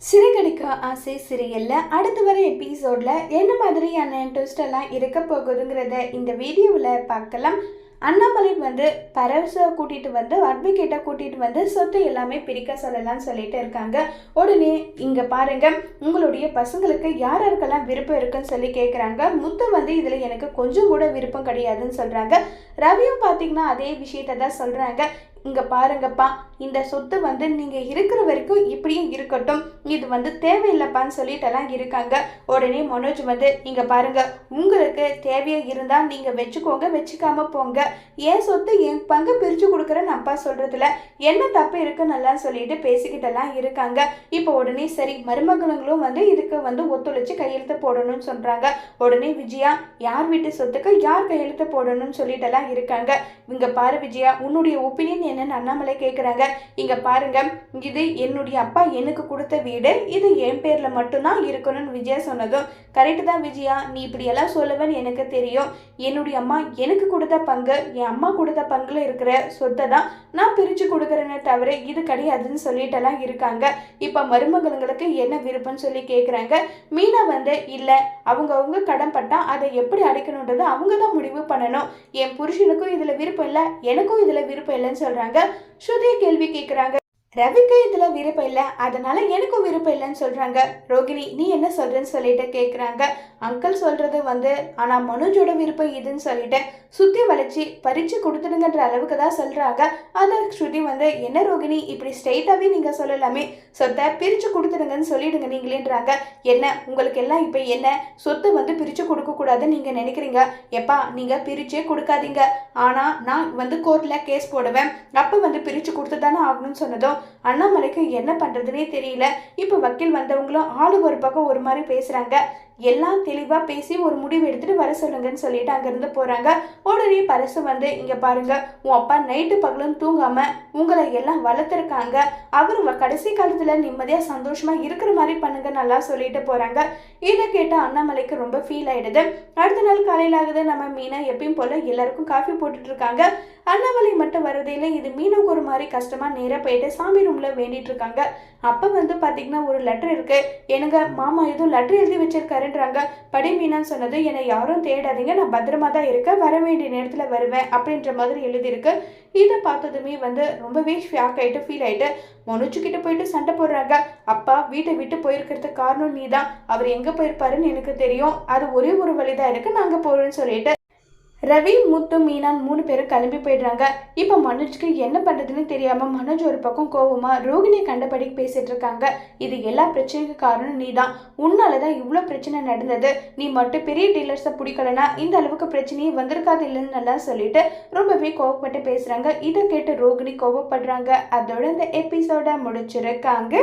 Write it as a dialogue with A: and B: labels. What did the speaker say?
A: சிறகடிக்க ஆசை சீரியல்ல அடுத்து வர எபிசோட்ல என்ன மாதிரியான ட்விஸ்ட் எல்லாம் இருக்க போகுதுங்கிறத இந்த வீடியோவில் பார்க்கலாம். அண்ணாமலை பரவச கூட்டிட்டு அட்வொகேட்டை கூட்டிட்டு சொத்து எல்லாமே பிரிக்க சொல்லலாம்னு சொல்லிட்டு இருக்காங்க. உடனே இங்க பாருங்க, உங்களுடைய பசங்களுக்கு யார் யாருக்கெல்லாம் விருப்பம் இருக்குன்னு சொல்லி கேட்குறாங்க. முத்து இதுல எனக்கு கொஞ்சம் கூட விருப்பம் கிடையாதுன்னு சொல்றாங்க. ரவியும் பார்த்தீங்கன்னா அதே விஷயத்த தான் சொல்றாங்க. இங்க பாருங்கப்பா, இந்த சொத்து நீங்க இருக்கிற வரைக்கும் இப்படியும் இருக்கட்டும், இது தேவையில்லைப்பான்னு சொல்லிட்டெல்லாம் இருக்காங்க. உடனே மனோஜ் இங்க பாருங்க, உங்களுக்கு தேவையா இருந்தா நீங்க வச்சுக்கோங்க, வச்சுக்காம போங்க. என் சொத்து என் பங்கு பிரிச்சு கொடுக்குறேன்னு அப்பா சொல்றதுல என்ன தப்பு இருக்குன்னு எல்லாம் சொல்லிட்டு பேசிக்கிட்டெல்லாம் இருக்காங்க. இப்போ உடனே சரி, மருமகளுங்களும் இதுக்கு ஒத்துழைச்சு கையெழுத்து போடணும்னு சொல்றாங்க. உடனே விஜயா, யார் வீட்டு சொத்துக்கு யார் கையெழுத்து போடணும்னு சொல்லிட்டெல்லாம் இருக்காங்க. இங்க பாரு விஜயா, உன்னுடைய ஒப்பீனியன் என்னன்னு அண்ணாமலை கேட்குறாங்க. இங்க பாருங்க, இது என்னுடைய அப்பா எனக்கு கொடுத்த வீடு, இது என் பேர்ல மட்டும்தான் இருக்கணும்னு விஜயா சொன்னதும் கரெக்டு தான் விஜயா, நீ இப்படி எல்லாம் சொல்லுவேன்னு எனக்கு தெரியும். என்னுடைய அம்மா எனக்கு கொடுத்த பங்கு, என் அம்மா கொடுத்த பங்குல இருக்கிற சொத்தை தான் நான் பிரிச்சு கொடுக்குறேன்னு தவிர இது கிடையாதுன்னு சொல்லிட்டெல்லாம் இருக்காங்க. இப்ப மருமகளுங்களுக்கு என்ன விருப்பம்னு சொல்லி கேட்குறாங்க. மீனா இல்ல, அவங்க கடன் பட்டா அதை எப்படி அடைக்கணுன்றது அவங்க தான் முடிவு பண்ணணும். என் புருஷனுக்கும் இதுல விருப்பம் இல்லை, எனக்கும் இதுல விருப்பம் இல்லைன்னு சொல்றாங்க. ஸ்ருதி கேள்வி கேட்குறாங்க. ரவிக்கு இதுல விருப்பம் இல்லை, அதனால எனக்கும் விருப்பம் இல்லைன்னு சொல்றாங்க. ரோகிணி, நீ என்ன சொல்றேன்னு சொல்லிட்டு கேட்குறாங்க. அங்கிள் சொல்றது ஆனா மனோஜோட விருப்பம் இதுன்னு சொல்லிட்டு சுத்தி வளைச்சி பறிச்சு கொடுத்துடுங்கன்ற அளவுக்கு தான் சொல்றாங்க. அதை ஸ்ருதி என்ன ரோகிணி, இப்படி ஸ்ட்ரெயிட்டாவே நீங்க சொல்லலாமே, சொத்தை பிரிச்சு கொடுத்துடுங்கன்னு சொல்லிடுங்க நீங்களேன்றாங்க. என்ன உங்களுக்கு எல்லாம் இப்ப என்ன சொத்து பிரிச்சு கொடுக்க கூடாதுன்னு நீங்க நினைக்கிறீங்க? எப்பா, நீங்க பிரிச்சே கொடுக்காதீங்க, ஆனா நான் கோர்ட்ல கேஸ் போடுவேன், அப்ப பிரிச்சு கொடுத்து தானே ஆகணும்னு சொன்னதும் அண்ணாமலைக்கு என்ன பண்றதுன்னே தெரியல. இப்ப வக்கீல் வந்தவங்களும் ஆளுக்கு ஒரு பக்கம் ஒரு மாதிரி பேசுறாங்க. எல்லாம் தெளிவா பேசி ஒரு முடிவு எடுத்துட்டு வர சொல்லுங்கன்னு சொல்லிட்டு அங்கிருந்து போறாங்க. உடனே பரசு இங்க பாருங்க, உன் அப்பா நைட்டு பகலும் தூங்காம உங்களை எல்லாம் வளர்த்துருக்காங்க, அவரு கடைசி காலத்துல நிம்மதியா சந்தோஷமா இருக்கிற மாதிரி பண்ணுங்க நல்லா சொல்லிட்டு போறாங்க. இதை கேட்ட அண்ணாமலைக்கு ரொம்ப ஃபீல் ஆயிடுது. அடுத்த நாள் காலையில ஆகுது. நம்ம மீனா எப்பயும் போல எல்லாருக்கும் காஃபி போட்டுட்டு இருக்காங்க. அண்ணாமலை மட்டும் வரதே இல்லை. இது மீனுக்கு ஒரு மாதிரி கஷ்டமா நேராக போயிட்டு சாமி ரூம்ல வேண்டிட்டு இருக்காங்க. அப்ப பாத்தீங்கன்னா ஒரு லெட்டர் இருக்கு. எனக்கு மாமா எதுவும் லெட்டர் எழுதி வச்சிருக்காருன்றாங்க. படி மீனான்னு சொன்னது, என்னை யாரும் தேடாதீங்க, நான் பத்திரமா தான் இருக்கேன், வர வேண்டிய நேரத்துல வருவேன் அப்படின்ற மாதிரி எழுதியிருக்கு. இதை பார்த்ததுமே ரொம்பவே ஷாக் ஆயிட்டு ஃபீல் ஆயிட்டு மனோஜ் கிட்ட போயிட்டு சண்டை போடுறாங்க. அப்பா வீட்டை விட்டு போயிருக்கிறதுக்கு காரணம் நீ தான், அவர் எங்க போயிருப்பாருன்னு எனக்கு தெரியும், அது ஒரே ஒரு வழிதான் இருக்கு, நாங்க போறோம்னு சொல்லிட்டு ரவி, முத்து, மீனான் 3 பேரும் கிளம்பி போயிடுறாங்க. இப்போ மனோஜ்க்கு என்ன பண்ணுறதுன்னு தெரியாமல் மனோஜ் ஒரு பக்கம் கோவமா ரோகிணியை கண்டபடி பேசிட்டு இருக்காங்க. இது எல்லா பிரச்சனைக்கு காரணம் நீ தான், உன்னால தான் இவ்வளோ பிரச்சனை நடந்தது, நீ மட்டும் பெரிய டீலர்ஸை பிடிக்கலனா இந்த அளவுக்கு பிரச்சனையே வந்திருக்காது இல்லைன்னு நல்லா சொல்லிட்டு ரொம்பவே கோவப்பட்டு பேசுகிறாங்க. இதை கேட்டு ரோகிணி கோவப்படுறாங்க. அதோட இந்த எபிசோட முடிச்சிருக்காங்க.